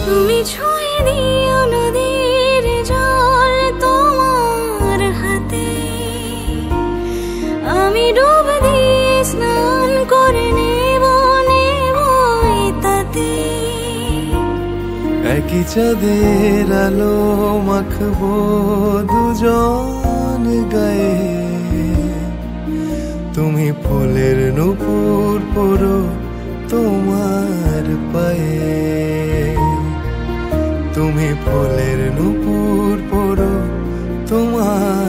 তুমি ছুঁয়ে দিও নদীর জল তোমার হাতে, আমি ডুব দিয়ে স্নান করে নেব তাতে। একই চাঁদের আলো মাখবো দুজন গায়ে, তুমি ফুলের নূপুর পরো তোমার পায়ে, তুমি ফুলের নূপুর পরো তোমার